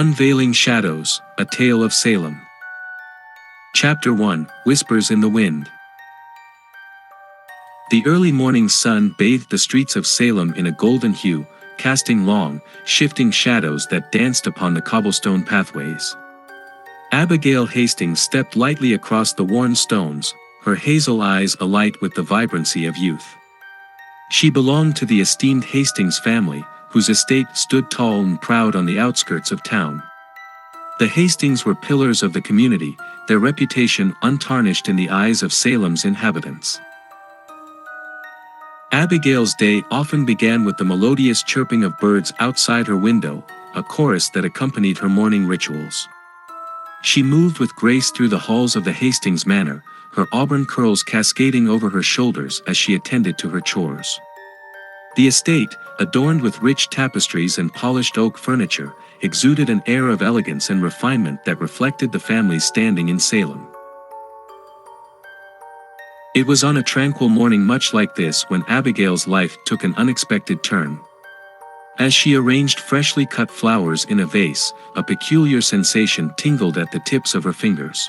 Unveiling Shadows, A Tale of Salem. Chapter 1, Whispers in the Wind. The early morning sun bathed the streets of Salem in a golden hue, casting long, shifting shadows that danced upon the cobblestone pathways. Abigail Hastings stepped lightly across the worn stones, her hazel eyes alight with the vibrancy of youth. She belonged to the esteemed Hastings family, whose estate stood tall and proud on the outskirts of town. The Hastings were pillars of the community, their reputation untarnished in the eyes of Salem's inhabitants. Abigail's day often began with the melodious chirping of birds outside her window, a chorus that accompanied her morning rituals. She moved with grace through the halls of the Hastings manor, her auburn curls cascading over her shoulders as she attended to her chores. The estate, adorned with rich tapestries and polished oak furniture, exuded an air of elegance and refinement that reflected the family's standing in Salem. It was on a tranquil morning much like this when Abigail's life took an unexpected turn. As she arranged freshly cut flowers in a vase, a peculiar sensation tingled at the tips of her fingers.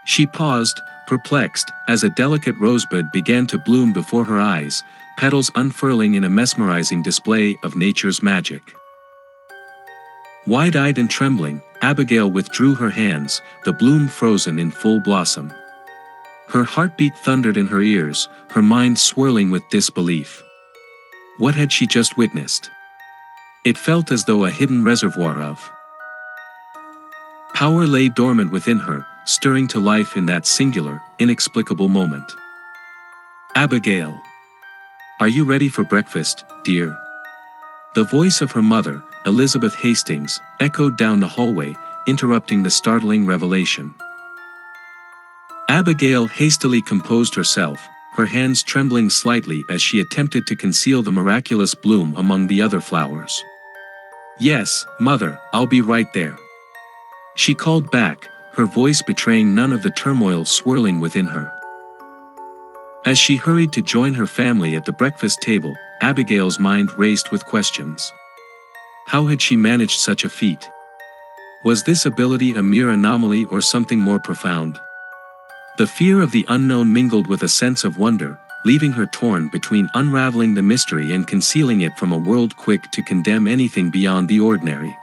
She paused, perplexed, as a delicate rosebud began to bloom before her eyes, petals unfurling in a mesmerizing display of nature's magic. Wide-eyed and trembling, Abigail withdrew her hands, the bloom frozen in full blossom. Her heartbeat thundered in her ears, her mind swirling with disbelief. What had she just witnessed? It felt as though a hidden reservoir of power lay dormant within her, stirring to life in that singular, inexplicable moment. "Abigail, are you ready for breakfast, dear?" The voice of her mother, Elizabeth Hastings, echoed down the hallway, interrupting the startling revelation. Abigail hastily composed herself, her hands trembling slightly as she attempted to conceal the miraculous bloom among the other flowers. "Yes, mother, I'll be right there," she called back, her voice betraying none of the turmoil swirling within her. As she hurried to join her family at the breakfast table, Abigail's mind raced with questions. How had she managed such a feat? Was this ability a mere anomaly or something more profound? The fear of the unknown mingled with a sense of wonder, leaving her torn between unraveling the mystery and concealing it from a world quick to condemn anything beyond the ordinary.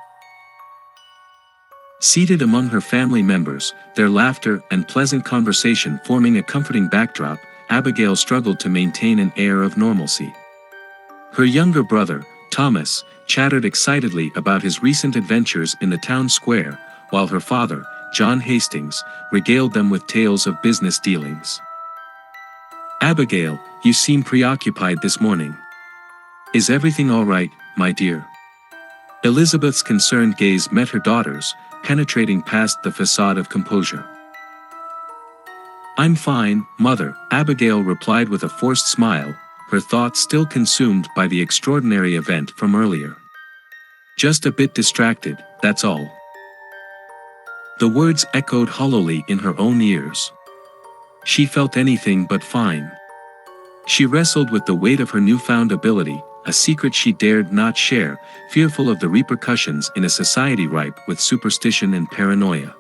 Seated among her family members, their laughter and pleasant conversation forming a comforting backdrop, Abigail struggled to maintain an air of normalcy. Her younger brother, Thomas, chattered excitedly about his recent adventures in the town square, while her father, John Hastings, regaled them with tales of business dealings. "Abigail, you seem preoccupied this morning. Is everything all right, my dear?" Elizabeth's concerned gaze met her daughter's, penetrating past the facade of composure. "I'm fine, mother," Abigail replied with a forced smile, her thoughts still consumed by the extraordinary event from earlier. "Just a bit distracted, that's all." The words echoed hollowly in her own ears. She felt anything but fine. She wrestled with the weight of her newfound ability, a secret she dared not share, fearful of the repercussions in a society ripe with superstition and paranoia.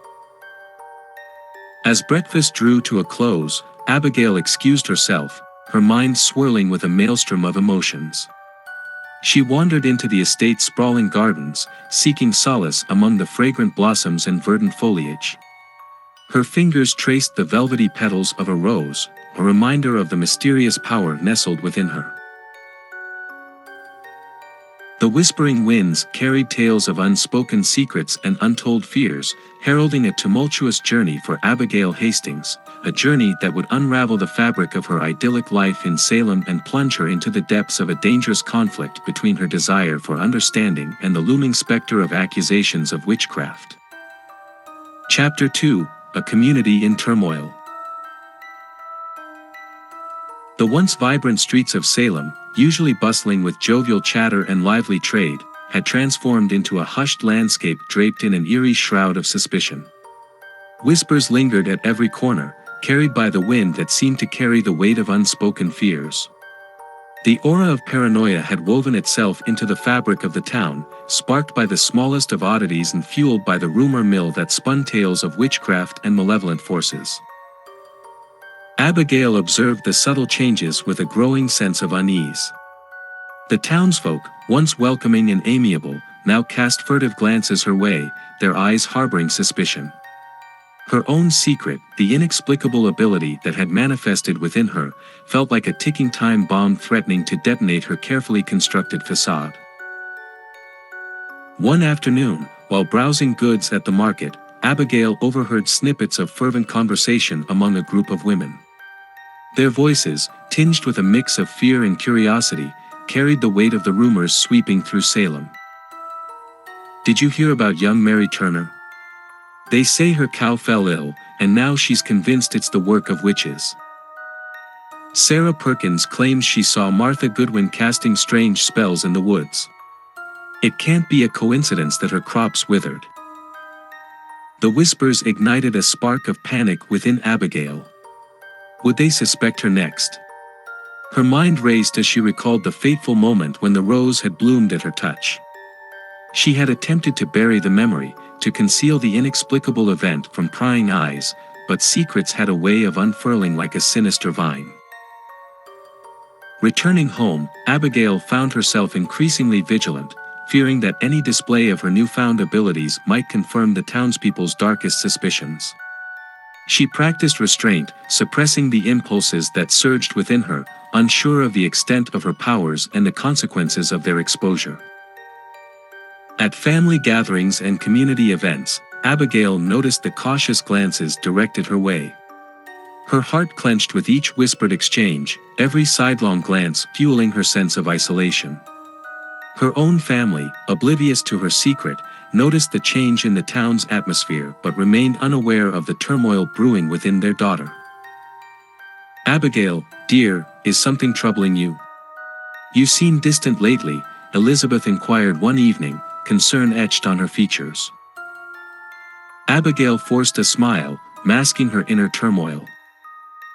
As breakfast drew to a close, Abigail excused herself, her mind swirling with a maelstrom of emotions. She wandered into the estate's sprawling gardens, seeking solace among the fragrant blossoms and verdant foliage. Her fingers traced the velvety petals of a rose, a reminder of the mysterious power nestled within her. The whispering winds carried tales of unspoken secrets and untold fears, heralding a tumultuous journey for Abigail Hastings, a journey that would unravel the fabric of her idyllic life in Salem and plunge her into the depths of a dangerous conflict between her desire for understanding and the looming specter of accusations of witchcraft. Chapter 2, A Community in Turmoil. The once vibrant streets of Salem, usually bustling with jovial chatter and lively trade, had transformed into a hushed landscape draped in an eerie shroud of suspicion. Whispers lingered at every corner, carried by the wind that seemed to carry the weight of unspoken fears. The aura of paranoia had woven itself into the fabric of the town, sparked by the smallest of oddities and fueled by the rumor mill that spun tales of witchcraft and malevolent forces. Abigail observed the subtle changes with a growing sense of unease. The townsfolk, once welcoming and amiable, now cast furtive glances her way, their eyes harboring suspicion. Her own secret, the inexplicable ability that had manifested within her, felt like a ticking time bomb threatening to detonate her carefully constructed facade. One afternoon, while browsing goods at the market, Abigail overheard snippets of fervent conversation among a group of women. Their voices, tinged with a mix of fear and curiosity, carried the weight of the rumors sweeping through Salem. "Did you hear about young Mary Turner? They say her cow fell ill, and now she's convinced it's the work of witches. Sarah Perkins claims she saw Martha Goodwin casting strange spells in the woods. It can't be a coincidence that her crops withered." The whispers ignited a spark of panic within Abigail. Would they suspect her next? Her mind raced as she recalled the fateful moment when the rose had bloomed at her touch. She had attempted to bury the memory, to conceal the inexplicable event from prying eyes, but secrets had a way of unfurling like a sinister vine. Returning home, Abigail found herself increasingly vigilant, fearing that any display of her newfound abilities might confirm the townspeople's darkest suspicions. She practiced restraint, suppressing the impulses that surged within her, unsure of the extent of her powers and the consequences of their exposure. At family gatherings and community events, Abigail noticed the cautious glances directed her way. Her heart clenched with each whispered exchange, every sidelong glance fueling her sense of isolation. Her own family, oblivious to her secret, noticed the change in the town's atmosphere but remained unaware of the turmoil brewing within their daughter. "Abigail, dear, is something troubling you? You seem distant lately," Elizabeth inquired one evening, concern etched on her features. Abigail forced a smile, masking her inner turmoil.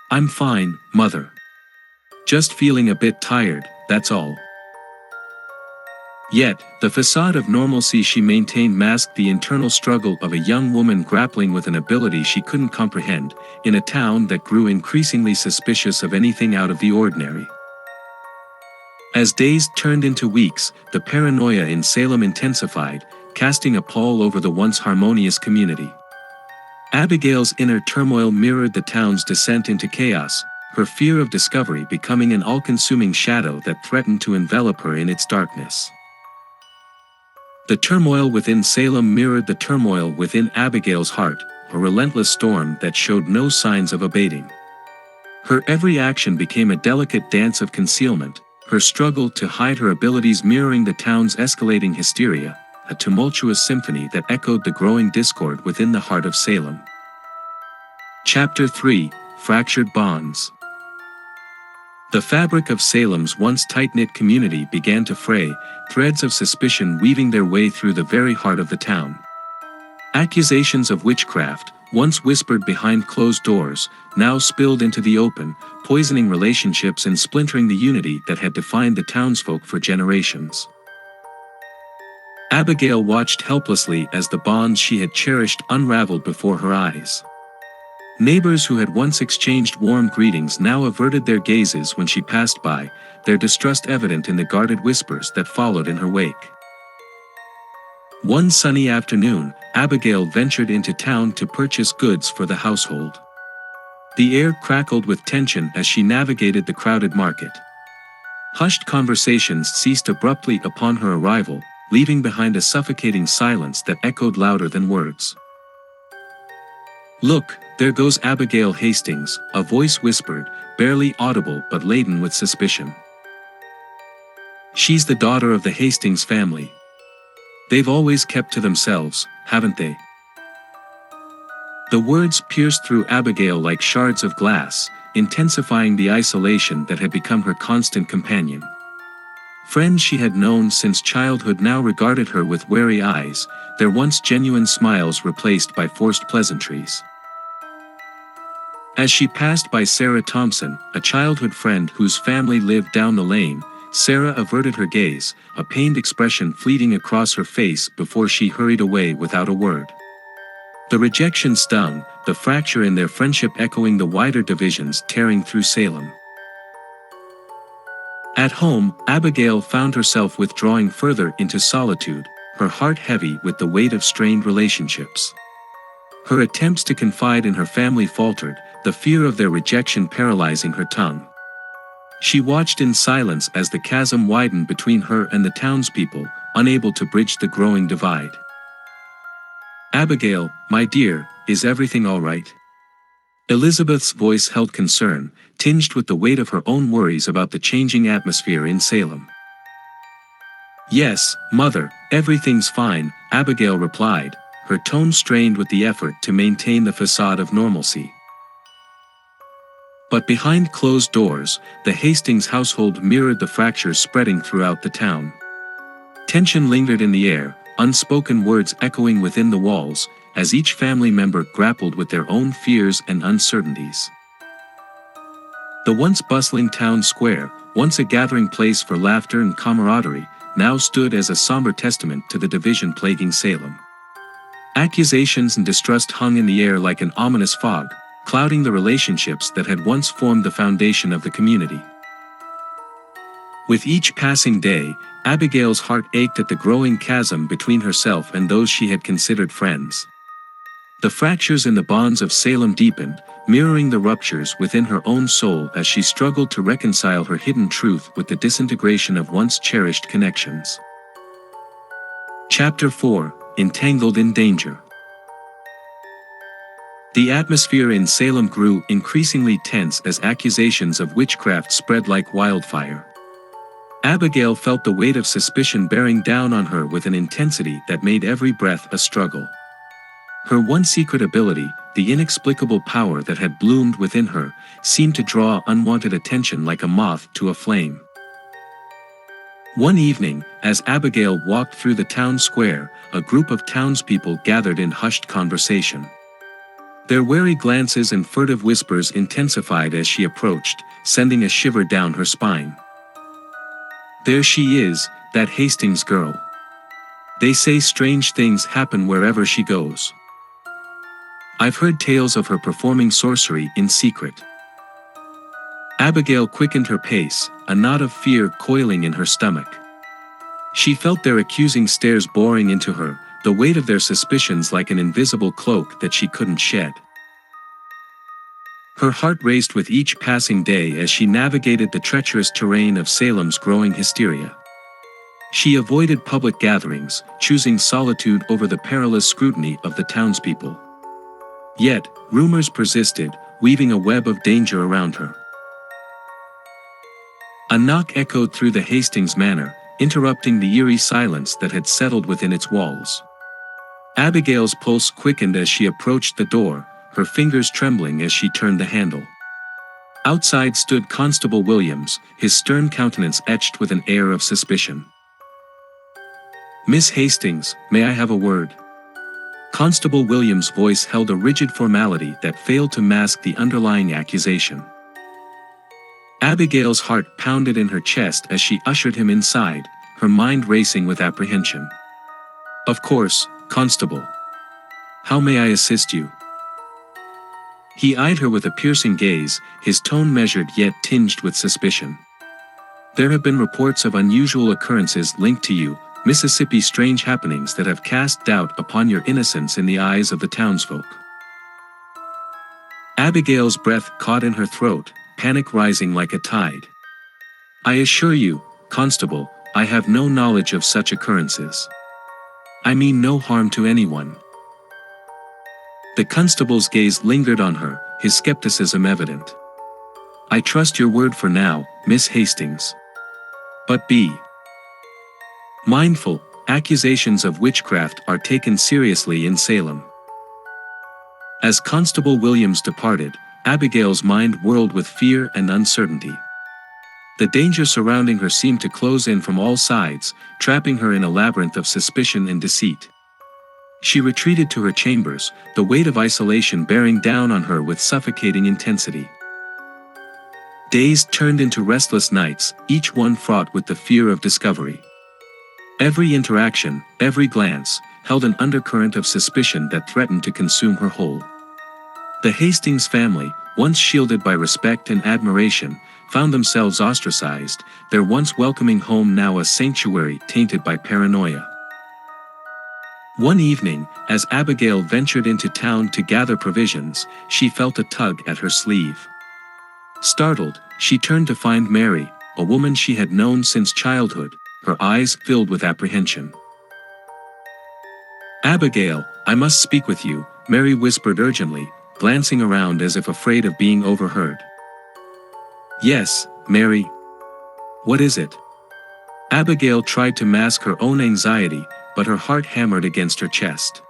"I'm fine, Mother. Just feeling a bit tired, that's all." Yet, the facade of normalcy she maintained masked the internal struggle of a young woman grappling with an ability she couldn't comprehend, in a town that grew increasingly suspicious of anything out of the ordinary. As days turned into weeks, the paranoia in Salem intensified, casting a pall over the once harmonious community. Abigail's inner turmoil mirrored the town's descent into chaos, her fear of discovery becoming an all-consuming shadow that threatened to envelop her in its darkness. The turmoil within Salem mirrored the turmoil within Abigail's heart, a relentless storm that showed no signs of abating. Her every action became a delicate dance of concealment, her struggle to hide her abilities mirroring the town's escalating hysteria, a tumultuous symphony that echoed the growing discord within the heart of Salem. Chapter 3: Fractured Bonds. The fabric of Salem's once tight-knit community began to fray, threads of suspicion weaving their way through the very heart of the town. Accusations of witchcraft, once whispered behind closed doors, now spilled into the open, poisoning relationships and splintering the unity that had defined the townsfolk for generations. Abigail watched helplessly as the bonds she had cherished unraveled before her eyes. Neighbors who had once exchanged warm greetings now averted their gazes when she passed by, their distrust evident in the guarded whispers that followed in her wake. One sunny afternoon, Abigail ventured into town to purchase goods for the household. The air crackled with tension as she navigated the crowded market. Hushed conversations ceased abruptly upon her arrival, leaving behind a suffocating silence that echoed louder than words. "Look, there goes Abigail Hastings," a voice whispered, barely audible but laden with suspicion. "She's the daughter of the Hastings family. They've always kept to themselves, haven't they?" The words pierced through Abigail like shards of glass, intensifying the isolation that had become her constant companion. Friends she had known since childhood now regarded her with wary eyes, their once genuine smiles replaced by forced pleasantries. As she passed by Sarah Thompson, a childhood friend whose family lived down the lane, Sarah averted her gaze, a pained expression fleeting across her face before she hurried away without a word. The rejection stung, the fracture in their friendship echoing the wider divisions tearing through Salem. At home, Abigail found herself withdrawing further into solitude, her heart heavy with the weight of strained relationships. Her attempts to confide in her family faltered, the fear of their rejection paralyzing her tongue. She watched in silence as the chasm widened between her and the townspeople, unable to bridge the growing divide. "Abigail, my dear, is everything all right?" Elizabeth's voice held concern, tinged with the weight of her own worries about the changing atmosphere in Salem. "Yes, Mother, everything's fine," Abigail replied, her tone strained with the effort to maintain the facade of normalcy. But behind closed doors, the Hastings household mirrored the fractures spreading throughout the town. Tension lingered in the air, unspoken words echoing within the walls, as each family member grappled with their own fears and uncertainties. The once bustling town square, once a gathering place for laughter and camaraderie, now stood as a somber testament to the division plaguing Salem. Accusations and distrust hung in the air like an ominous fog, clouding the relationships that had once formed the foundation of the community. With each passing day, Abigail's heart ached at the growing chasm between herself and those she had considered friends. The fractures in the bonds of Salem deepened, mirroring the ruptures within her own soul as she struggled to reconcile her hidden truth with the disintegration of once cherished connections. Chapter 4: Entangled in Danger. The atmosphere in Salem grew increasingly tense as accusations of witchcraft spread like wildfire. Abigail felt the weight of suspicion bearing down on her with an intensity that made every breath a struggle. Her one secret ability, the inexplicable power that had bloomed within her, seemed to draw unwanted attention like a moth to a flame. One evening, as Abigail walked through the town square, a group of townspeople gathered in hushed conversation. Their wary glances and furtive whispers intensified as she approached, sending a shiver down her spine. "There she is, that Hastings girl. They say strange things happen wherever she goes. I've heard tales of her performing sorcery in secret." Abigail quickened her pace, a knot of fear coiling in her stomach. She felt their accusing stares boring into her, the weight of their suspicions like an invisible cloak that she couldn't shed. Her heart raced with each passing day as she navigated the treacherous terrain of Salem's growing hysteria. She avoided public gatherings, choosing solitude over the perilous scrutiny of the townspeople. Yet, rumors persisted, weaving a web of danger around her. A knock echoed through the Hastings manor, interrupting the eerie silence that had settled within its walls. Abigail's pulse quickened as she approached the door, her fingers trembling as she turned the handle. Outside stood Constable Williams, his stern countenance etched with an air of suspicion. "Miss Hastings, may I have a word?" Constable Williams' voice held a rigid formality that failed to mask the underlying accusation. Abigail's heart pounded in her chest as she ushered him inside, her mind racing with apprehension. "Of course, Constable. How may I assist you?" He eyed her with a piercing gaze, his tone measured yet tinged with suspicion. "There have been reports of unusual occurrences linked to you, Mississippi, strange happenings that have cast doubt upon your innocence in the eyes of the townsfolk." Abigail's breath caught in her throat, panic rising like a tide. "I assure you, Constable, I have no knowledge of such occurrences. I mean no harm to anyone." The constable's gaze lingered on her, his skepticism evident. "I trust your word for now, Miss Hastings. But be mindful, accusations of witchcraft are taken seriously in Salem." As Constable Williams departed, Abigail's mind whirled with fear and uncertainty. The danger surrounding her seemed to close in from all sides, trapping her in a labyrinth of suspicion and deceit. She retreated to her chambers, the weight of isolation bearing down on her with suffocating intensity. Days turned into restless nights, each one fraught with the fear of discovery. Every interaction, every glance, held an undercurrent of suspicion that threatened to consume her whole. The Hastings family, once shielded by respect and admiration, found themselves ostracized, their once welcoming home now a sanctuary tainted by paranoia. One evening, as Abigail ventured into town to gather provisions, she felt a tug at her sleeve. Startled, she turned to find Mary, a woman she had known since childhood, her eyes filled with apprehension. "Abigail, I must speak with you," Mary whispered urgently, glancing around as if afraid of being overheard. "Yes, Mary. What is it?" Abigail tried to mask her own anxiety, but her heart hammered against her chest.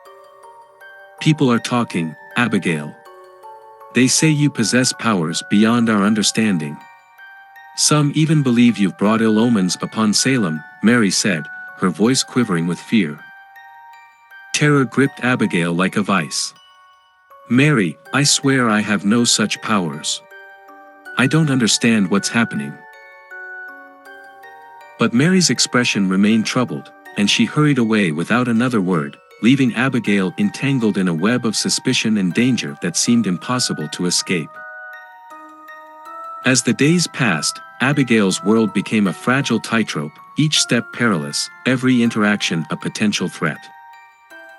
"People are talking, Abigail. They say you possess powers beyond our understanding. Some even believe you've brought ill omens upon Salem," Mary said, her voice quivering with fear. Terror gripped Abigail like a vice. "Mary, I swear I have no such powers. I don't understand what's happening." But Mary's expression remained troubled, and she hurried away without another word, leaving Abigail entangled in a web of suspicion and danger that seemed impossible to escape. As the days passed, Abigail's world became a fragile tightrope, each step perilous, every interaction a potential threat.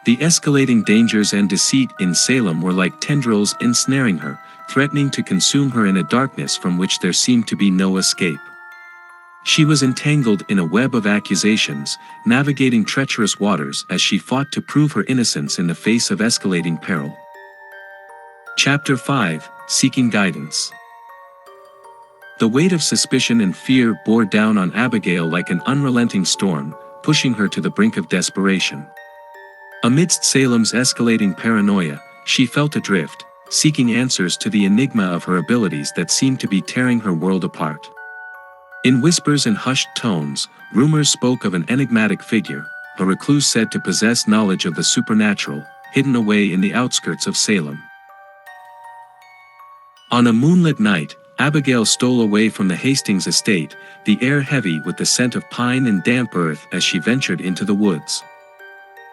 The escalating dangers and deceit in Salem were like tendrils ensnaring her, threatening to consume her in a darkness from which there seemed to be no escape. She was entangled in a web of accusations, navigating treacherous waters as she fought to prove her innocence in the face of escalating peril. Chapter 5: Seeking Guidance. The weight of suspicion and fear bore down on Abigail like an unrelenting storm, pushing her to the brink of desperation. Amidst Salem's escalating paranoia, she felt adrift, seeking answers to the enigma of her abilities that seemed to be tearing her world apart. In whispers and hushed tones, rumors spoke of an enigmatic figure, a recluse said to possess knowledge of the supernatural, hidden away in the outskirts of Salem. On a moonlit night, Abigail stole away from the Hastings estate, the air heavy with the scent of pine and damp earth as she ventured into the woods.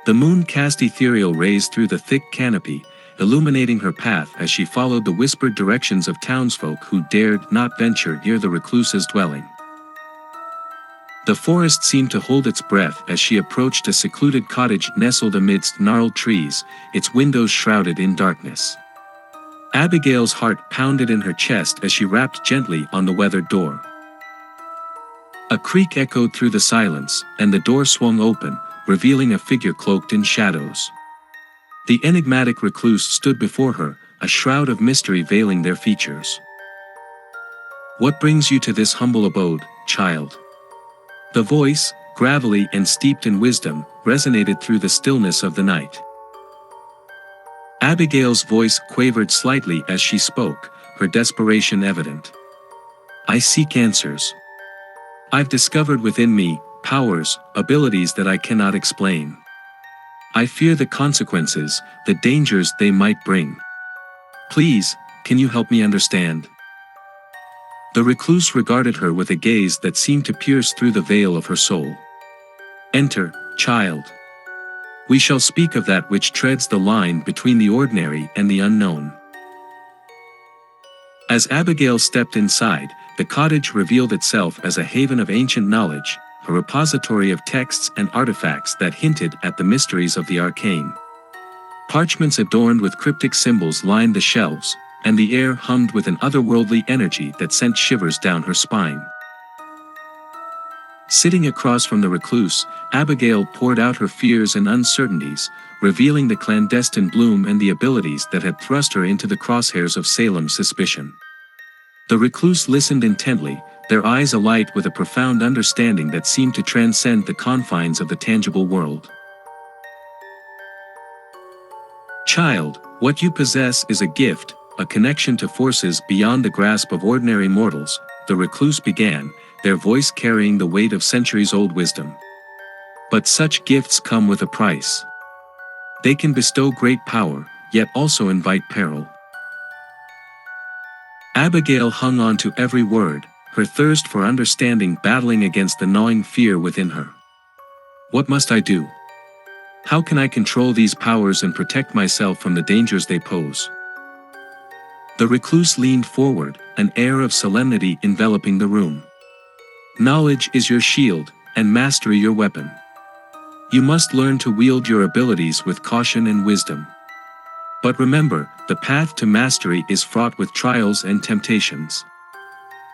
The moon cast ethereal rays through the thick canopy, illuminating her path as she followed the whispered directions of townsfolk who dared not venture near the recluse's dwelling. The forest seemed to hold its breath as she approached a secluded cottage nestled amidst gnarled trees, its windows shrouded in darkness. Abigail's heart pounded in her chest as she rapped gently on the weathered door. A creak echoed through the silence, and the door swung open, revealing a figure cloaked in shadows. The enigmatic recluse stood before her, a shroud of mystery veiling their features. "What brings you to this humble abode, child?" The voice, gravelly and steeped in wisdom, resonated through the stillness of the night. Abigail's voice quavered slightly as she spoke, her desperation evident. "I seek answers. I've discovered within me powers, abilities that I cannot explain. I fear the consequences, the dangers they might bring. Please, can you help me understand?" The recluse regarded her with a gaze that seemed to pierce through the veil of her soul. "Enter, child. We shall speak of that which treads the line between the ordinary and the unknown." As Abigail stepped inside, the cottage revealed itself as a haven of ancient knowledge, a repository of texts and artifacts that hinted at the mysteries of the arcane. Parchments adorned with cryptic symbols lined the shelves, and the air hummed with an otherworldly energy that sent shivers down her spine. Sitting across from the recluse, Abigail poured out her fears and uncertainties, revealing the clandestine bloom and the abilities that had thrust her into the crosshairs of Salem's suspicion. The recluse listened intently, their eyes alight with a profound understanding that seemed to transcend the confines of the tangible world. "Child, what you possess is a gift, a connection to forces beyond the grasp of ordinary mortals," the recluse began, their voice carrying the weight of centuries-old wisdom. "But such gifts come with a price. They can bestow great power, yet also invite peril. Abigail hung on to every word, her thirst for understanding battling against the gnawing fear within her. What must I do? How can I control these powers and protect myself from the dangers they pose? The recluse leaned forward, an air of solemnity enveloping the room. Knowledge is your shield, and mastery your weapon. You must learn to wield your abilities with caution and wisdom. But remember, the path to mastery is fraught with trials and temptations.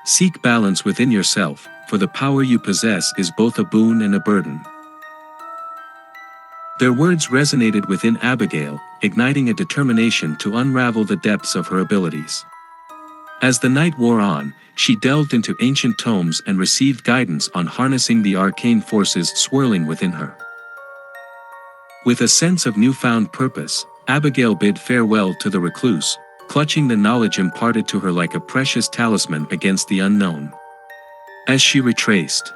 Seek balance within yourself, for the power you possess is both a boon and a burden. Their words resonated within Abigail, igniting a determination to unravel the depths of her abilities. As the night wore on, she delved into ancient tomes and received guidance on harnessing the arcane forces swirling within her. With a sense of newfound purpose, Abigail bid farewell to the recluse, clutching the knowledge imparted to her like a precious talisman against the unknown. As she retraced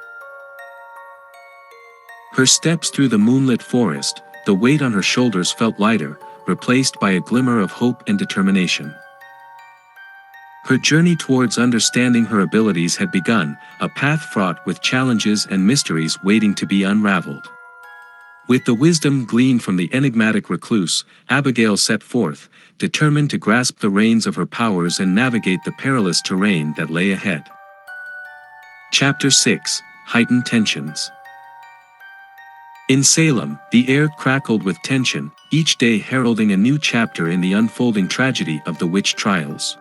her steps through the moonlit forest, the weight on her shoulders felt lighter, replaced by a glimmer of hope and determination. Her journey towards understanding her abilities had begun, a path fraught with challenges and mysteries waiting to be unraveled. With the wisdom gleaned from the enigmatic recluse, Abigail set forth, determined to grasp the reins of her powers and navigate the perilous terrain that lay ahead. Chapter 6: Heightened Tensions. In Salem, the air crackled with tension, each day heralding a new chapter in the unfolding tragedy of the witch trials.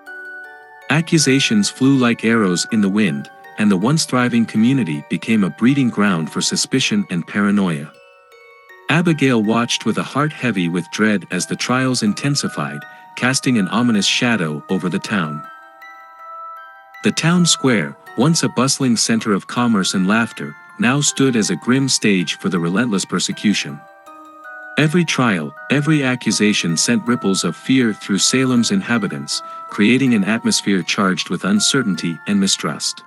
Accusations flew like arrows in the wind, and the once thriving community became a breeding ground for suspicion and paranoia. Abigail watched with a heart heavy with dread as the trials intensified, casting an ominous shadow over the town. The town square, once a bustling center of commerce and laughter, now stood as a grim stage for the relentless persecution. Every trial, every accusation sent ripples of fear through Salem's inhabitants, creating an atmosphere charged with uncertainty and mistrust.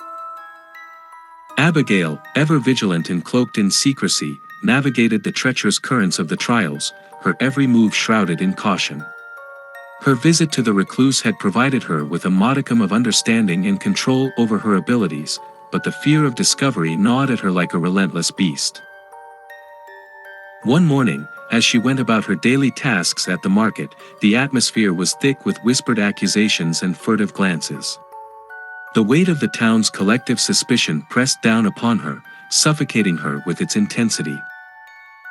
Abigail, ever vigilant and cloaked in secrecy, navigated the treacherous currents of the trials, her every move shrouded in caution. Her visit to the recluse had provided her with a modicum of understanding and control over her abilities, but the fear of discovery gnawed at her like a relentless beast. One morning, as she went about her daily tasks at the market, the atmosphere was thick with whispered accusations and furtive glances. The weight of the town's collective suspicion pressed down upon her, suffocating her with its intensity.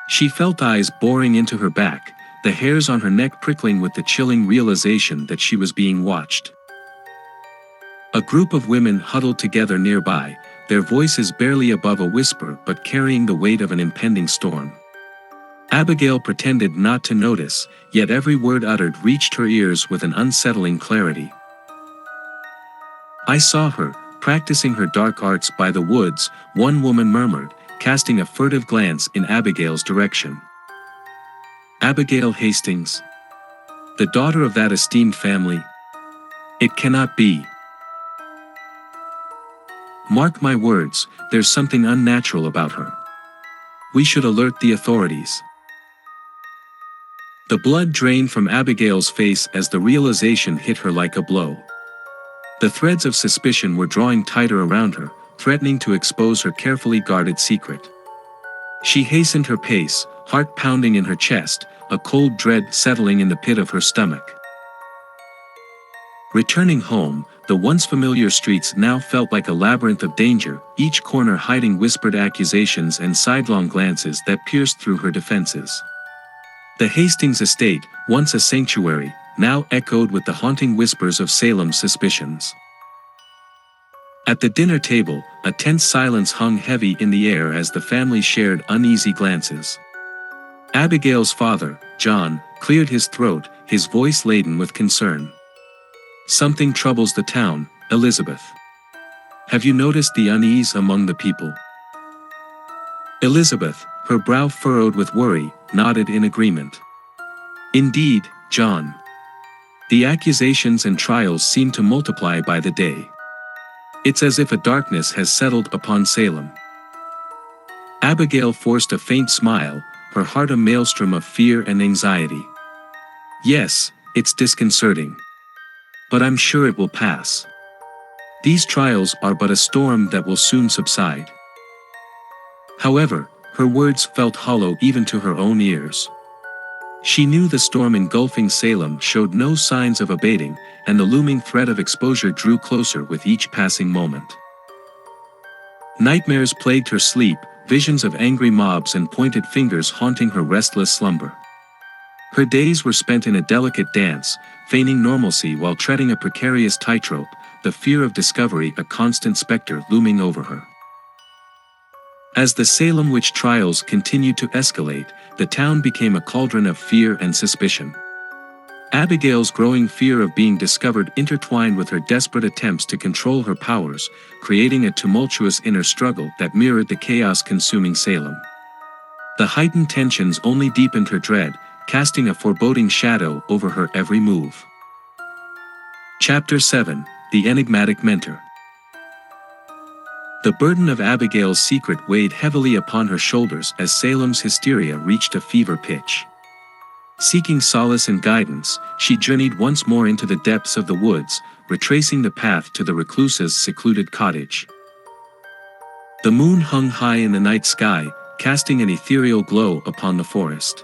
She felt eyes boring into her back, the hairs on her neck prickling with the chilling realization that she was being watched. A group of women huddled together nearby, their voices barely above a whisper but carrying the weight of an impending storm. Abigail pretended not to notice, yet every word uttered reached her ears with an unsettling clarity. "I saw her, practicing her dark arts by the woods," one woman murmured, casting a furtive glance in Abigail's direction. "Abigail Hastings? The daughter of that esteemed family? It cannot be. Mark my words, there's something unnatural about her. We should alert the authorities." The blood drained from Abigail's face as the realization hit her like a blow. The threads of suspicion were drawing tighter around her, threatening to expose her carefully guarded secret. She hastened her pace, heart pounding in her chest, a cold dread settling in the pit of her stomach. Returning home, the once familiar streets now felt like a labyrinth of danger, each corner hiding whispered accusations and sidelong glances that pierced through her defenses. The Hastings estate, once a sanctuary, now echoed with the haunting whispers of Salem's suspicions. At the dinner table, a tense silence hung heavy in the air as the family shared uneasy glances. Abigail's father, John, cleared his throat, his voice laden with concern. "Something troubles the town, Elizabeth. Have you noticed the unease among the people?" Elizabeth, her brow furrowed with worry, nodded in agreement. "Indeed, John. The accusations and trials seem to multiply by the day. It's as if a darkness has settled upon Salem." Abigail forced a faint smile, her heart a maelstrom of fear and anxiety. Yes, it's disconcerting. But I'm sure it will pass. These trials are but a storm that will soon subside. However, her words felt hollow even to her own ears. She knew the storm engulfing Salem showed no signs of abating, and the looming threat of exposure drew closer with each passing moment. Nightmares plagued her sleep, visions of angry mobs and pointed fingers haunting her restless slumber. Her days were spent in a delicate dance, feigning normalcy while treading a precarious tightrope, the fear of discovery a constant specter looming over her. As the Salem Witch Trials continued to escalate, the town became a cauldron of fear and suspicion. Abigail's growing fear of being discovered intertwined with her desperate attempts to control her powers, creating a tumultuous inner struggle that mirrored the chaos consuming Salem. The heightened tensions only deepened her dread, casting a foreboding shadow over her every move. Chapter 7: The Enigmatic Mentor. The burden of Abigail's secret weighed heavily upon her shoulders as Salem's hysteria reached a fever pitch. Seeking solace and guidance, she journeyed once more into the depths of the woods, retracing the path to the recluse's secluded cottage. The moon hung high in the night sky, casting an ethereal glow upon the forest.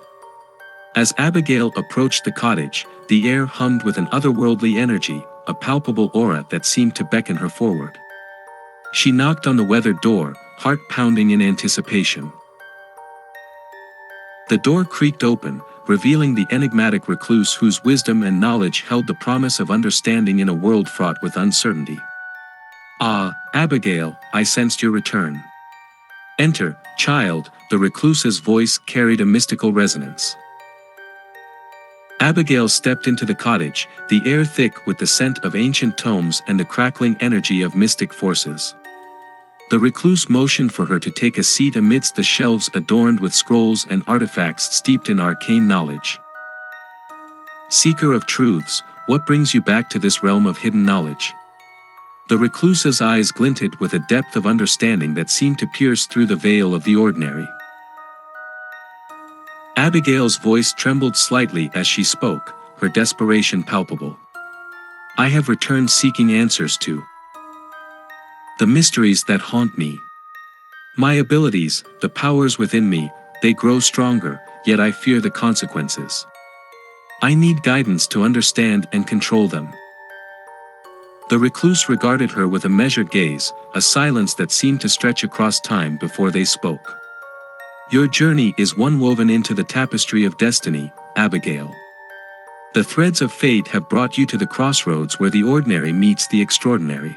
As Abigail approached the cottage, the air hummed with an otherworldly energy, a palpable aura that seemed to beckon her forward. She knocked on the weathered door, heart pounding in anticipation. The door creaked open, revealing the enigmatic recluse whose wisdom and knowledge held the promise of understanding in a world fraught with uncertainty. "Ah, Abigail, I sensed your return. Enter, child," the recluse's voice carried a mystical resonance. Abigail stepped into the cottage, the air thick with the scent of ancient tomes and the crackling energy of mystic forces. The recluse motioned for her to take a seat amidst the shelves adorned with scrolls and artifacts steeped in arcane knowledge. "Seeker of truths, what brings you back to this realm of hidden knowledge?" The recluse's eyes glinted with a depth of understanding that seemed to pierce through the veil of the ordinary. Abigail's voice trembled slightly as she spoke, her desperation palpable. "I have returned seeking answers to the mysteries that haunt me. My abilities, the powers within me, they grow stronger, yet I fear the consequences. I need guidance to understand and control them." The recluse regarded her with a measured gaze, a silence that seemed to stretch across time before they spoke. "Your journey is one woven into the tapestry of destiny, Abigail. The threads of fate have brought you to the crossroads where the ordinary meets the extraordinary.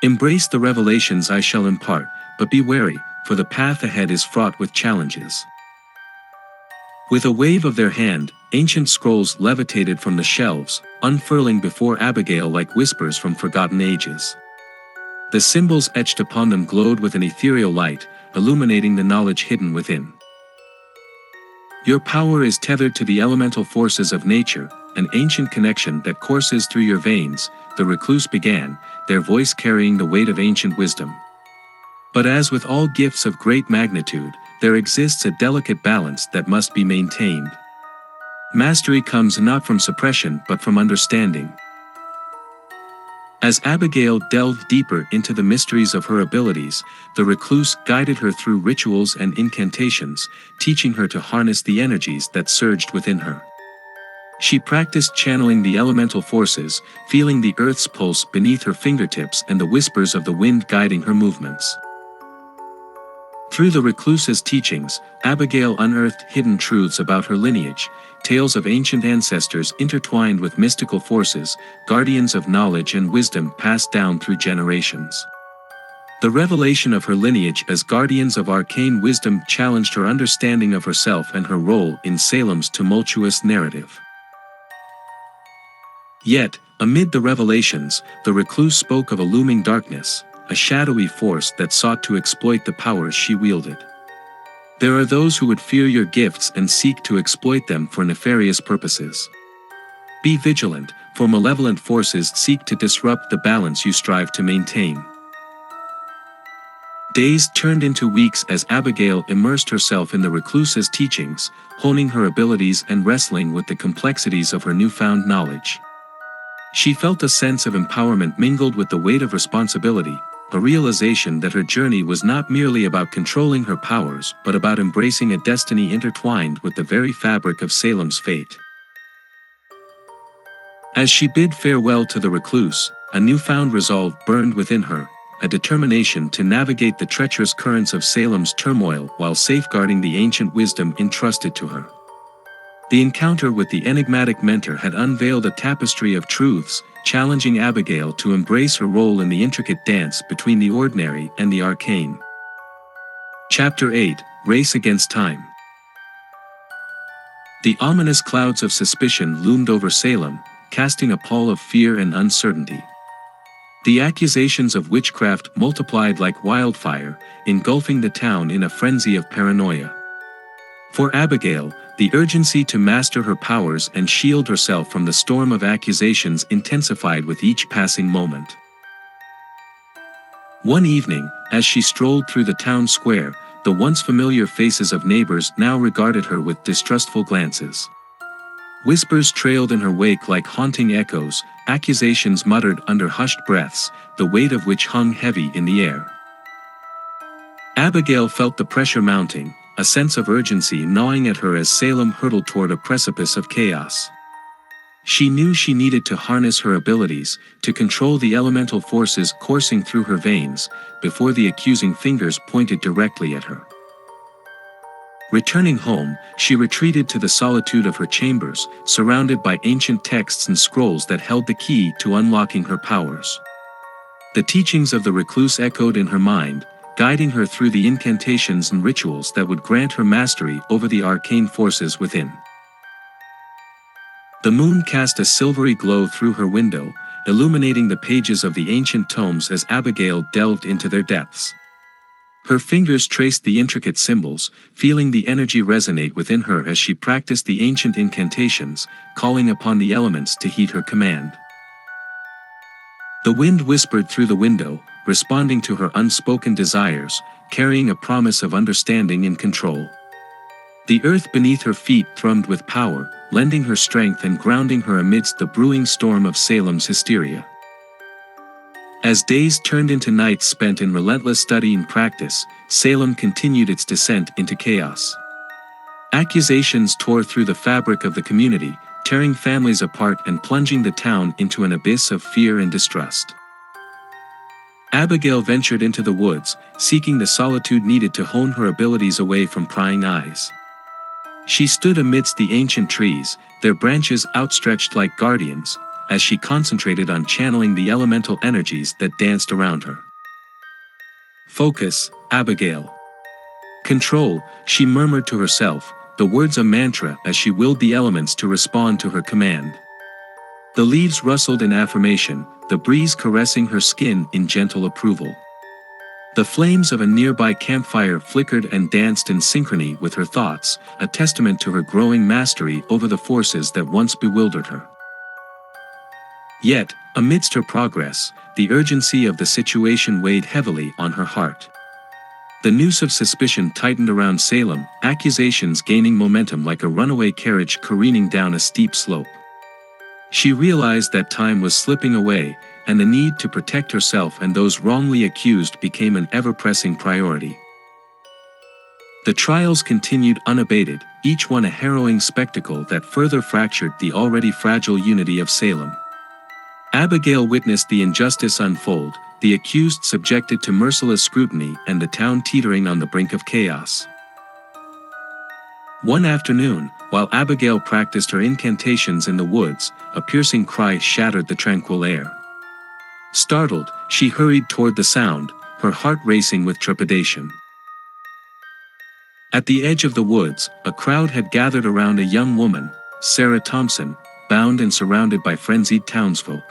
Embrace the revelations I shall impart, but be wary, for the path ahead is fraught with challenges." With a wave of their hand, ancient scrolls levitated from the shelves, unfurling before Abigail like whispers from forgotten ages. The symbols etched upon them glowed with an ethereal light, illuminating the knowledge hidden within. "Your power is tethered to the elemental forces of nature, an ancient connection that courses through your veins," the recluse began, their voice carrying the weight of ancient wisdom. "But as with all gifts of great magnitude, there exists a delicate balance that must be maintained. Mastery comes not from suppression but from understanding." As Abigail delved deeper into the mysteries of her abilities, the recluse guided her through rituals and incantations, teaching her to harness the energies that surged within her. She practiced channeling the elemental forces, feeling the earth's pulse beneath her fingertips and the whispers of the wind guiding her movements. Through the recluse's teachings, Abigail unearthed hidden truths about her lineage, tales of ancient ancestors intertwined with mystical forces, guardians of knowledge and wisdom passed down through generations. The revelation of her lineage as guardians of arcane wisdom challenged her understanding of herself and her role in Salem's tumultuous narrative. Yet, amid the revelations, the recluse spoke of a looming darkness, a shadowy force that sought to exploit the powers she wielded. "There are those who would fear your gifts and seek to exploit them for nefarious purposes. Be vigilant, for malevolent forces seek to disrupt the balance you strive to maintain." Days turned into weeks as Abigail immersed herself in the recluse's teachings, honing her abilities and wrestling with the complexities of her newfound knowledge. She felt a sense of empowerment mingled with the weight of responsibility, a realization that her journey was not merely about controlling her powers but about embracing a destiny intertwined with the very fabric of Salem's fate. As she bid farewell to the recluse, a newfound resolve burned within her, a determination to navigate the treacherous currents of Salem's turmoil while safeguarding the ancient wisdom entrusted to her. The encounter with the enigmatic mentor had unveiled a tapestry of truths, challenging Abigail to embrace her role in the intricate dance between the ordinary and the arcane. Chapter 8: Race Against Time. The ominous clouds of suspicion loomed over Salem, casting a pall of fear and uncertainty. The accusations of witchcraft multiplied like wildfire, engulfing the town in a frenzy of paranoia. For Abigail, the urgency to master her powers and shield herself from the storm of accusations intensified with each passing moment. One evening, as she strolled through the town square, the once familiar faces of neighbors now regarded her with distrustful glances. Whispers trailed in her wake like haunting echoes, accusations muttered under hushed breaths, the weight of which hung heavy in the air. Abigail felt the pressure mounting, a sense of urgency gnawing at her as Salem hurtled toward a precipice of chaos. She knew she needed to harness her abilities, to control the elemental forces coursing through her veins, before the accusing fingers pointed directly at her. Returning home, she retreated to the solitude of her chambers, surrounded by ancient texts and scrolls that held the key to unlocking her powers. The teachings of the recluse echoed in her mind, guiding her through the incantations and rituals that would grant her mastery over the arcane forces within. The moon cast a silvery glow through her window, illuminating the pages of the ancient tomes as Abigail delved into their depths. Her fingers traced the intricate symbols, feeling the energy resonate within her as she practiced the ancient incantations, calling upon the elements to heed her command. The wind whispered through the window, responding to her unspoken desires, carrying a promise of understanding and control. The earth beneath her feet thrummed with power, lending her strength and grounding her amidst the brewing storm of Salem's hysteria. As days turned into nights spent in relentless study and practice, Salem continued its descent into chaos. Accusations tore through the fabric of the community, tearing families apart and plunging the town into an abyss of fear and distrust. Abigail ventured into the woods, seeking the solitude needed to hone her abilities away from prying eyes. She stood amidst the ancient trees, their branches outstretched like guardians, as she concentrated on channeling the elemental energies that danced around her. Focus, Abigail. Control, she murmured to herself, the words a mantra as she willed the elements to respond to her command. The leaves rustled in affirmation, the breeze caressing her skin in gentle approval. The flames of a nearby campfire flickered and danced in synchrony with her thoughts, a testament to her growing mastery over the forces that once bewildered her. Yet, amidst her progress, the urgency of the situation weighed heavily on her heart. The noose of suspicion tightened around Salem, accusations gaining momentum like a runaway carriage careening down a steep slope. She realized that time was slipping away, and the need to protect herself and those wrongly accused became an ever-pressing priority. The trials continued unabated, each one a harrowing spectacle that further fractured the already fragile unity of Salem. Abigail witnessed the injustice unfold, the accused subjected to merciless scrutiny and the town teetering on the brink of chaos. One afternoon, while Abigail practiced her incantations in the woods, a piercing cry shattered the tranquil air. Startled, she hurried toward the sound, her heart racing with trepidation. At the edge of the woods, a crowd had gathered around a young woman, Sarah Thompson, bound and surrounded by frenzied townsfolk.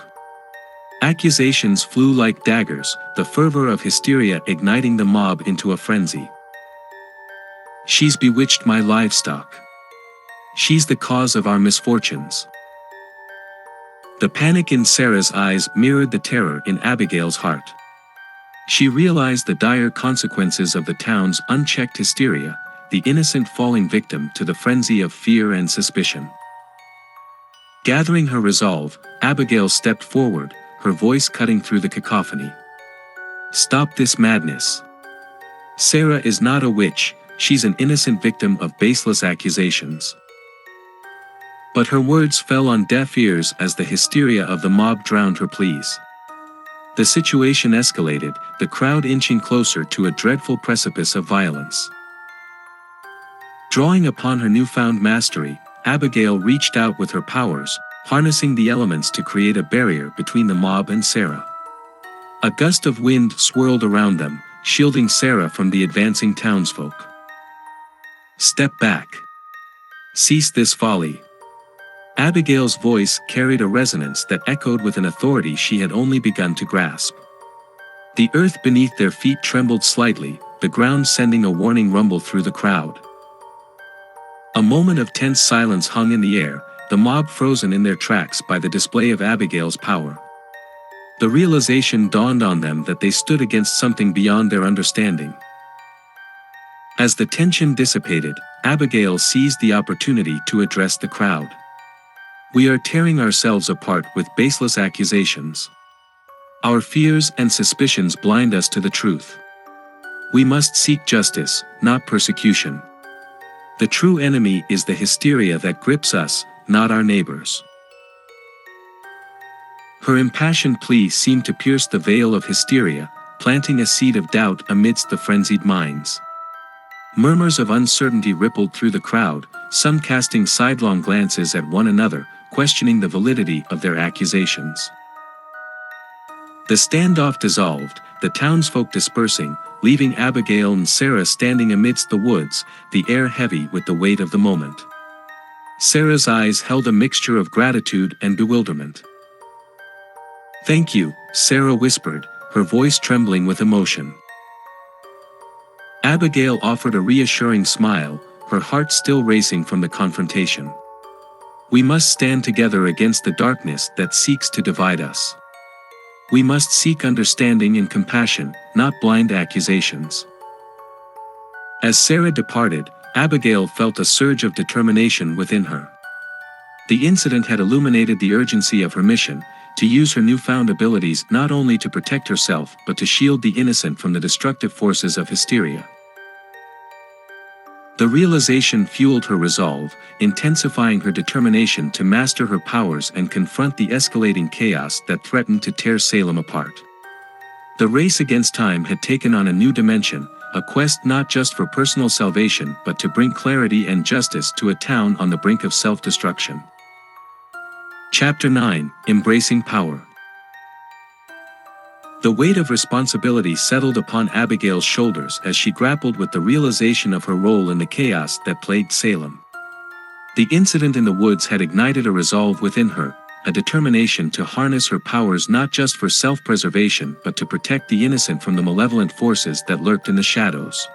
Accusations flew like daggers, the fervor of hysteria igniting the mob into a frenzy. She's bewitched my livestock. She's the cause of our misfortunes. The panic in Sarah's eyes mirrored the terror in Abigail's heart. She realized the dire consequences of the town's unchecked hysteria, the innocent falling victim to the frenzy of fear and suspicion. Gathering her resolve, Abigail stepped forward, her voice cutting through the cacophony. "Stop this madness. Sarah is not a witch, she's an innocent victim of baseless accusations." But her words fell on deaf ears as the hysteria of the mob drowned her pleas. The situation escalated, the crowd inching closer to a dreadful precipice of violence. Drawing upon her newfound mastery, Abigail reached out with her powers, harnessing the elements to create a barrier between the mob and Sarah. A gust of wind swirled around them, shielding Sarah from the advancing townsfolk. "Step back. Cease this folly." Abigail's voice carried a resonance that echoed with an authority she had only begun to grasp. The earth beneath their feet trembled slightly, the ground sending a warning rumble through the crowd. A moment of tense silence hung in the air, the mob frozen in their tracks by the display of Abigail's power. The realization dawned on them that they stood against something beyond their understanding. As the tension dissipated, Abigail seized the opportunity to address the crowd. "We are tearing ourselves apart with baseless accusations. Our fears and suspicions blind us to the truth. We must seek justice, not persecution. The true enemy is the hysteria that grips us, not our neighbors." Her impassioned plea seemed to pierce the veil of hysteria, planting a seed of doubt amidst the frenzied minds. Murmurs of uncertainty rippled through the crowd, some casting sidelong glances at one another, questioning the validity of their accusations. The standoff dissolved, the townsfolk dispersing, leaving Abigail and Sarah standing amidst the woods, the air heavy with the weight of the moment. Sarah's eyes held a mixture of gratitude and bewilderment. "Thank you," Sarah whispered, her voice trembling with emotion. Abigail offered a reassuring smile, her heart still racing from the confrontation. "We must stand together against the darkness that seeks to divide us. We must seek understanding and compassion, not blind accusations." As Sarah departed, Abigail felt a surge of determination within her. The incident had illuminated the urgency of her mission, to use her newfound abilities not only to protect herself but to shield the innocent from the destructive forces of hysteria. The realization fueled her resolve, intensifying her determination to master her powers and confront the escalating chaos that threatened to tear Salem apart. The race against time had taken on a new dimension, a quest not just for personal salvation but to bring clarity and justice to a town on the brink of self-destruction. Chapter 9: Embracing Power. The weight of responsibility settled upon Abigail's shoulders as she grappled with the realization of her role in the chaos that plagued Salem. The incident in the woods had ignited a resolve within her, a determination to harness her powers not just for self-preservation but to protect the innocent from the malevolent forces that lurked in the shadows.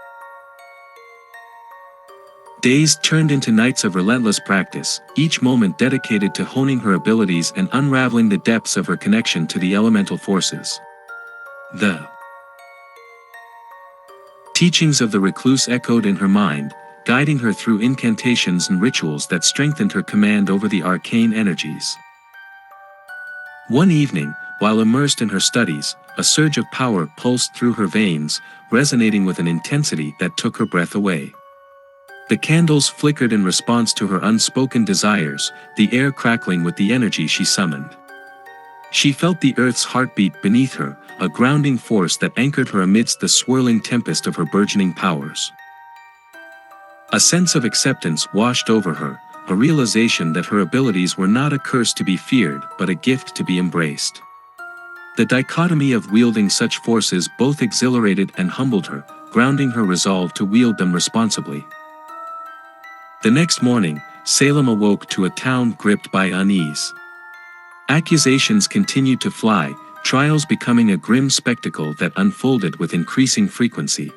Days turned into nights of relentless practice, each moment dedicated to honing her abilities and unraveling the depths of her connection to the elemental forces. The teachings of the recluse echoed in her mind, guiding her through incantations and rituals that strengthened her command over the arcane energies. One evening, while immersed in her studies, a surge of power pulsed through her veins, resonating with an intensity that took her breath away. The candles flickered in response to her unspoken desires, the air crackling with the energy she summoned. She felt the earth's heartbeat beneath her, a grounding force that anchored her amidst the swirling tempest of her burgeoning powers. A sense of acceptance washed over her, a realization that her abilities were not a curse to be feared but a gift to be embraced. The dichotomy of wielding such forces both exhilarated and humbled her, grounding her resolve to wield them responsibly. The next morning, Salem awoke to a town gripped by unease. Accusations continued to fly, trials becoming a grim spectacle that unfolded with increasing frequency.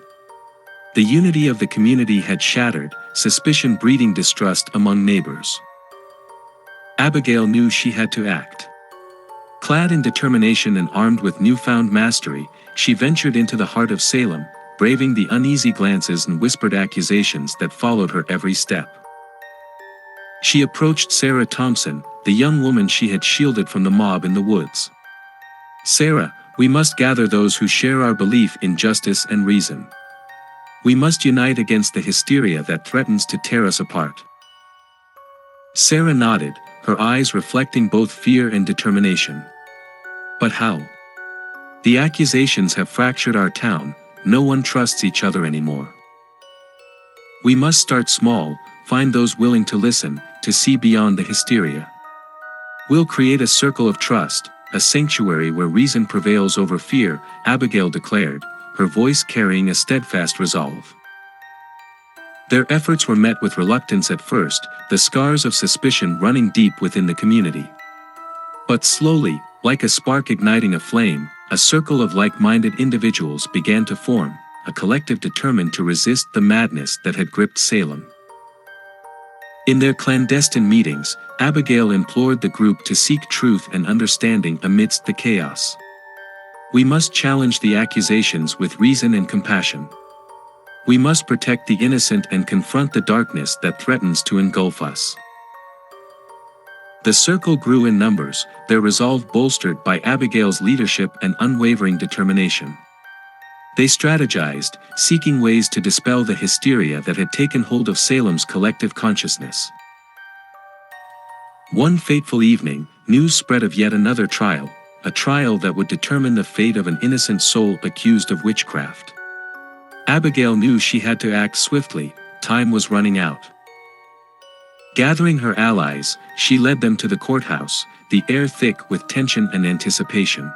The unity of the community had shattered, suspicion breeding distrust among neighbors. Abigail knew she had to act. Clad in determination and armed with newfound mastery, she ventured into the heart of Salem, braving the uneasy glances and whispered accusations that followed her every step. She approached Sarah Thompson, the young woman she had shielded from the mob in the woods. "Sarah, we must gather those who share our belief in justice and reason. We must unite against the hysteria that threatens to tear us apart." Sarah nodded, her eyes reflecting both fear and determination. "But how? The accusations have fractured our town, no one trusts each other anymore. We must start small, find those willing to listen, to see beyond the hysteria. We'll create a circle of trust, a sanctuary where reason prevails over fear," Abigail declared, her voice carrying a steadfast resolve. Their efforts were met with reluctance at first, the scars of suspicion running deep within the community. But slowly, like a spark igniting a flame, a circle of like-minded individuals began to form, a collective determined to resist the madness that had gripped Salem. In their clandestine meetings, Abigail implored the group to seek truth and understanding amidst the chaos. "We must challenge the accusations with reason and compassion. We must protect the innocent and confront the darkness that threatens to engulf us." The circle grew in numbers, their resolve bolstered by Abigail's leadership and unwavering determination. They strategized, seeking ways to dispel the hysteria that had taken hold of Salem's collective consciousness. One fateful evening, news spread of yet another trial, a trial that would determine the fate of an innocent soul accused of witchcraft. Abigail knew she had to act swiftly, time was running out. Gathering her allies, she led them to the courthouse, the air thick with tension and anticipation.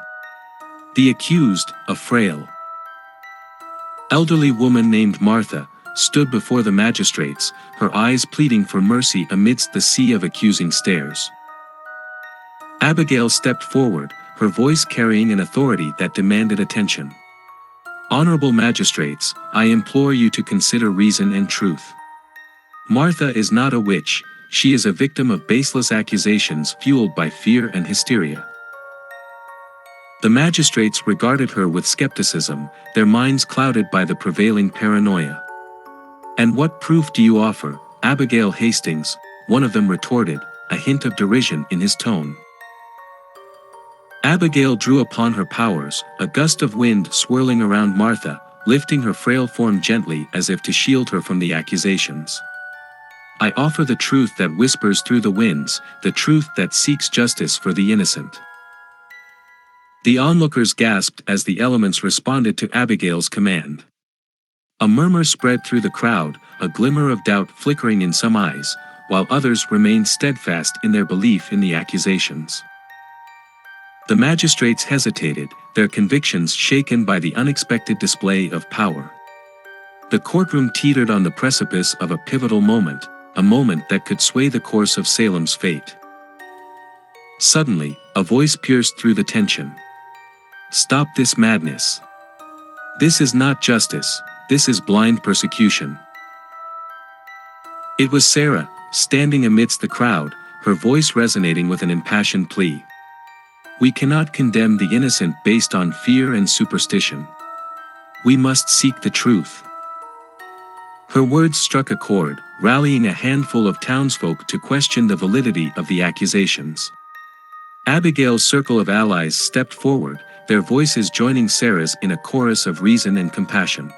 The accused, a frail, elderly woman named Martha, stood before the magistrates, her eyes pleading for mercy amidst the sea of accusing stares. Abigail stepped forward, her voice carrying an authority that demanded attention. "Honorable magistrates, I implore you to consider reason and truth. Martha is not a witch, she is a victim of baseless accusations fueled by fear and hysteria." The magistrates regarded her with skepticism, their minds clouded by the prevailing paranoia. "And what proof do you offer, Abigail Hastings?" one of them retorted, a hint of derision in his tone. Abigail drew upon her powers, a gust of wind swirling around Martha, lifting her frail form gently as if to shield her from the accusations. "I offer the truth that whispers through the winds, the truth that seeks justice for the innocent." The onlookers gasped as the elements responded to Abigail's command. A murmur spread through the crowd, a glimmer of doubt flickering in some eyes, while others remained steadfast in their belief in the accusations. The magistrates hesitated, their convictions shaken by the unexpected display of power. The courtroom teetered on the precipice of a pivotal moment, a moment that could sway the course of Salem's fate. Suddenly, a voice pierced through the tension. "Stop this madness. This is not justice, this is blind persecution." It was Sarah, standing amidst the crowd, her voice resonating with an impassioned plea. "We cannot condemn the innocent based on fear and superstition. We must seek the truth." Her words struck a chord, rallying a handful of townsfolk to question the validity of the accusations. Abigail's circle of allies stepped forward, their voices joining Sarah's in a chorus of reason and compassion.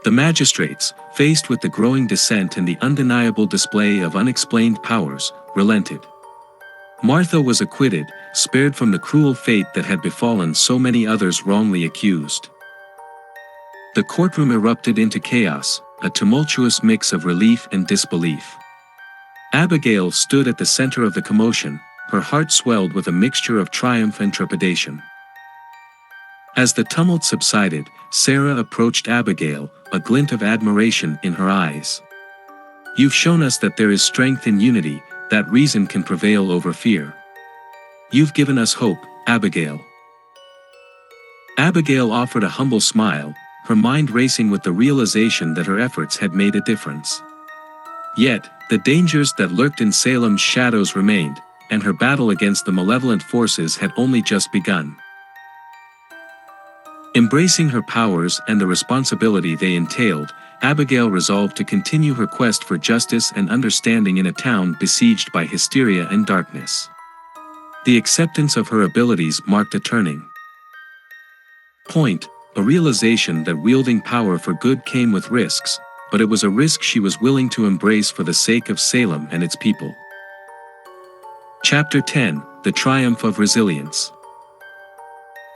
The magistrates, faced with the growing dissent and the undeniable display of unexplained powers, relented. Martha was acquitted, spared from the cruel fate that had befallen so many others wrongly accused. The courtroom erupted into chaos, a tumultuous mix of relief and disbelief. Abigail stood at the center of the commotion, her heart swelled with a mixture of triumph and trepidation. As the tumult subsided, Sarah approached Abigail, a glint of admiration in her eyes. "You've shown us that there is strength in unity, that reason can prevail over fear. You've given us hope, Abigail." Abigail offered a humble smile, her mind racing with the realization that her efforts had made a difference. Yet, the dangers that lurked in Salem's shadows remained, and her battle against the malevolent forces had only just begun. Embracing her powers and the responsibility they entailed, Abigail resolved to continue her quest for justice and understanding in a town besieged by hysteria and darkness. The acceptance of her abilities marked a turning point, a realization that wielding power for good came with risks, but it was a risk she was willing to embrace for the sake of Salem and its people. Chapter 10: The Triumph of Resilience.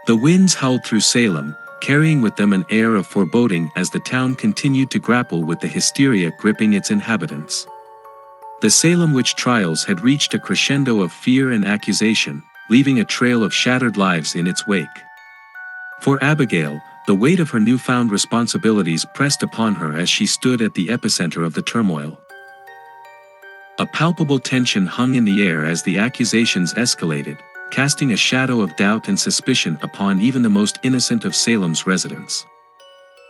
The winds howled through Salem, carrying with them an air of foreboding as the town continued to grapple with the hysteria gripping its inhabitants. The Salem Witch Trials had reached a crescendo of fear and accusation, leaving a trail of shattered lives in its wake. For Abigail, the weight of her newfound responsibilities pressed upon her as she stood at the epicenter of the turmoil. A palpable tension hung in the air as the accusations escalated, casting a shadow of doubt and suspicion upon even the most innocent of Salem's residents.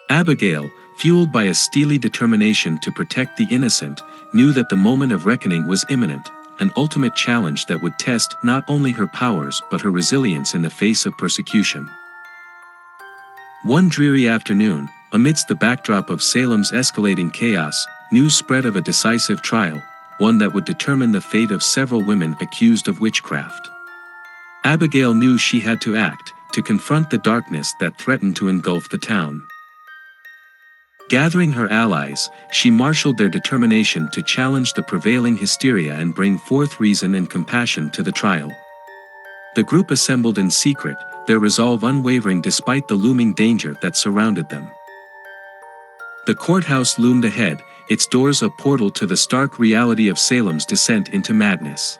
Abigail, fueled by a steely determination to protect the innocent, knew that the moment of reckoning was imminent, an ultimate challenge that would test not only her powers but her resilience in the face of persecution. One dreary afternoon, amidst the backdrop of Salem's escalating chaos, news spread of a decisive trial, one that would determine the fate of several women accused of witchcraft. Abigail knew she had to act, to confront the darkness that threatened to engulf the town. Gathering her allies, she marshaled their determination to challenge the prevailing hysteria and bring forth reason and compassion to the trial. The group assembled in secret, their resolve unwavering despite the looming danger that surrounded them. The courthouse loomed ahead, its doors a portal to the stark reality of Salem's descent into madness.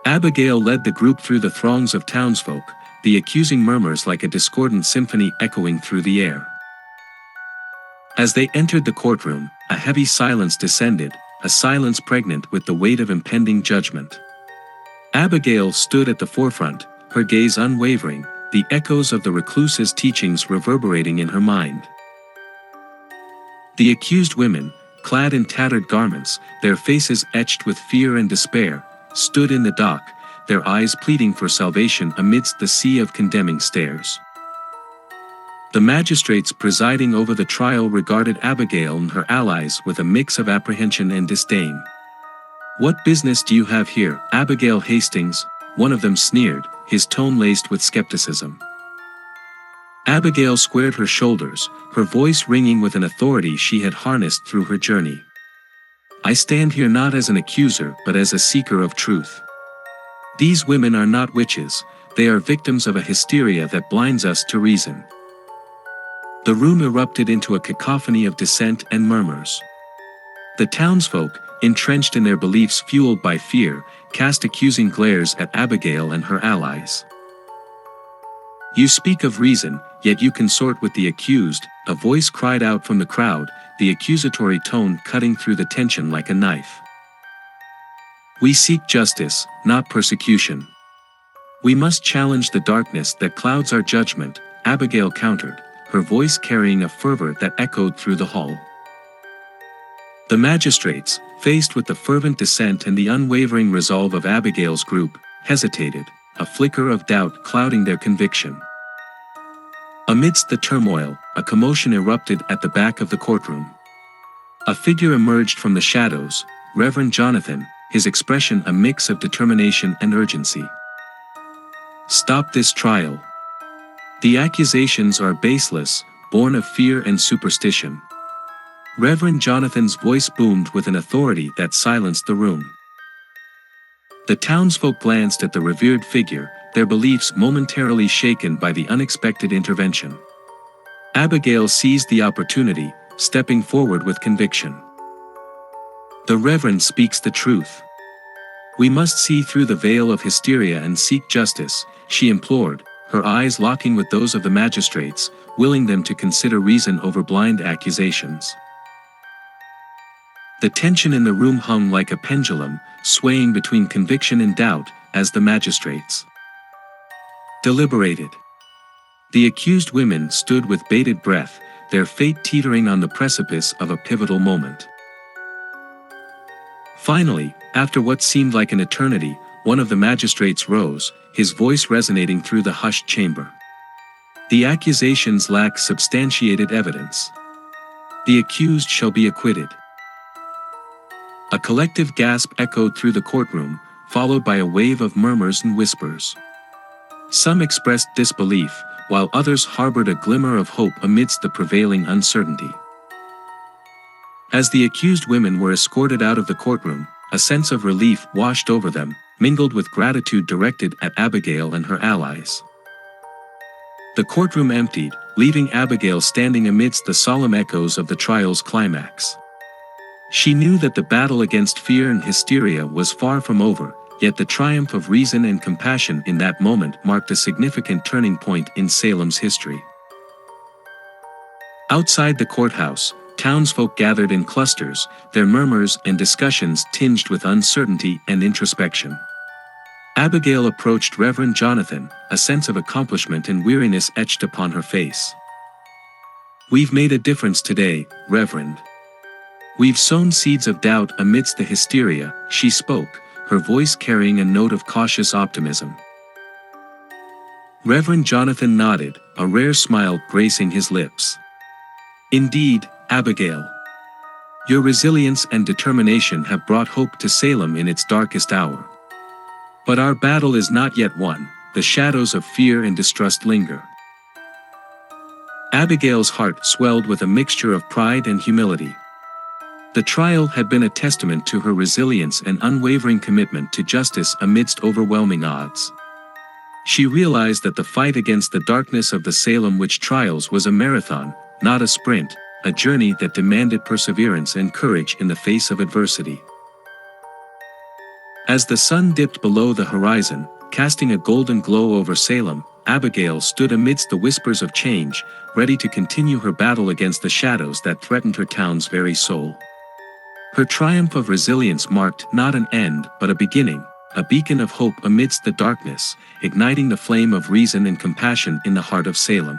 Abigail led the group through the throngs of townsfolk, the accusing murmurs like a discordant symphony echoing through the air. As they entered the courtroom, a heavy silence descended, a silence pregnant with the weight of impending judgment. Abigail stood at the forefront, her gaze unwavering, the echoes of the recluse's teachings reverberating in her mind. The accused women, clad in tattered garments, their faces etched with fear and despair, stood in the dock, their eyes pleading for salvation amidst the sea of condemning stares. The magistrates presiding over the trial regarded Abigail and her allies with a mix of apprehension and disdain. "What business do you have here, Abigail Hastings?" one of them sneered, his tone laced with skepticism. Abigail squared her shoulders, her voice ringing with an authority she had harnessed through her journey. "I stand here not as an accuser but as a seeker of truth. These women are not witches, they are victims of a hysteria that blinds us to reason." The room erupted into a cacophony of dissent and murmurs. The townsfolk, entrenched in their beliefs fueled by fear, cast accusing glares at Abigail and her allies. "You speak of reason, yet you consort with the accused," a voice cried out from the crowd, the accusatory tone cutting through the tension like a knife. "We seek justice, not persecution. We must challenge the darkness that clouds our judgment," Abigail countered, her voice carrying a fervor that echoed through the hall. The magistrates, faced with the fervent dissent and the unwavering resolve of Abigail's group, hesitated, a flicker of doubt clouding their conviction. Amidst the turmoil, a commotion erupted at the back of the courtroom. A figure emerged from the shadows, Reverend Jonathan, his expression a mix of determination and urgency. "Stop this trial. The accusations are baseless, born of fear and superstition." Reverend Jonathan's voice boomed with an authority that silenced the room. The townsfolk glanced at the revered figure, their beliefs momentarily shaken by the unexpected intervention. Abigail seized the opportunity, stepping forward with conviction. "The Reverend speaks the truth. We must see through the veil of hysteria and seek justice," she implored, her eyes locking with those of the magistrates, willing them to consider reason over blind accusations. The tension in the room hung like a pendulum, swaying between conviction and doubt, as the magistrates deliberated. The accused women stood with bated breath, their fate teetering on the precipice of a pivotal moment. Finally, after what seemed like an eternity, one of the magistrates rose, his voice resonating through the hushed chamber. The accusations lack substantiated evidence. The accused shall be acquitted. A collective gasp echoed through the courtroom, followed by a wave of murmurs and whispers. Some expressed disbelief, while others harbored a glimmer of hope amidst the prevailing uncertainty. As the accused women were escorted out of the courtroom, a sense of relief washed over them, mingled with gratitude directed at Abigail and her allies. The courtroom emptied, leaving Abigail standing amidst the solemn echoes of the trial's climax. She knew that the battle against fear and hysteria was far from over, yet the triumph of reason and compassion in that moment marked a significant turning point in Salem's history. Outside the courthouse, townsfolk gathered in clusters, their murmurs and discussions tinged with uncertainty and introspection. Abigail approached Reverend Jonathan, a sense of accomplishment and weariness etched upon her face. "We've made a difference today, Reverend. We've sown seeds of doubt amidst the hysteria," she spoke, her voice carrying a note of cautious optimism. Reverend Jonathan nodded, a rare smile gracing his lips. "Indeed, Abigail. Your resilience and determination have brought hope to Salem in its darkest hour. But our battle is not yet won, the shadows of fear and distrust linger." Abigail's heart swelled with a mixture of pride and humility. The trial had been a testament to her resilience and unwavering commitment to justice amidst overwhelming odds. She realized that the fight against the darkness of the Salem Witch Trials was a marathon, not a sprint, a journey that demanded perseverance and courage in the face of adversity. As the sun dipped below the horizon, casting a golden glow over Salem, Abigail stood amidst the whispers of change, ready to continue her battle against the shadows that threatened her town's very soul. Her triumph of resilience marked not an end but a beginning, a beacon of hope amidst the darkness, igniting the flame of reason and compassion in the heart of Salem.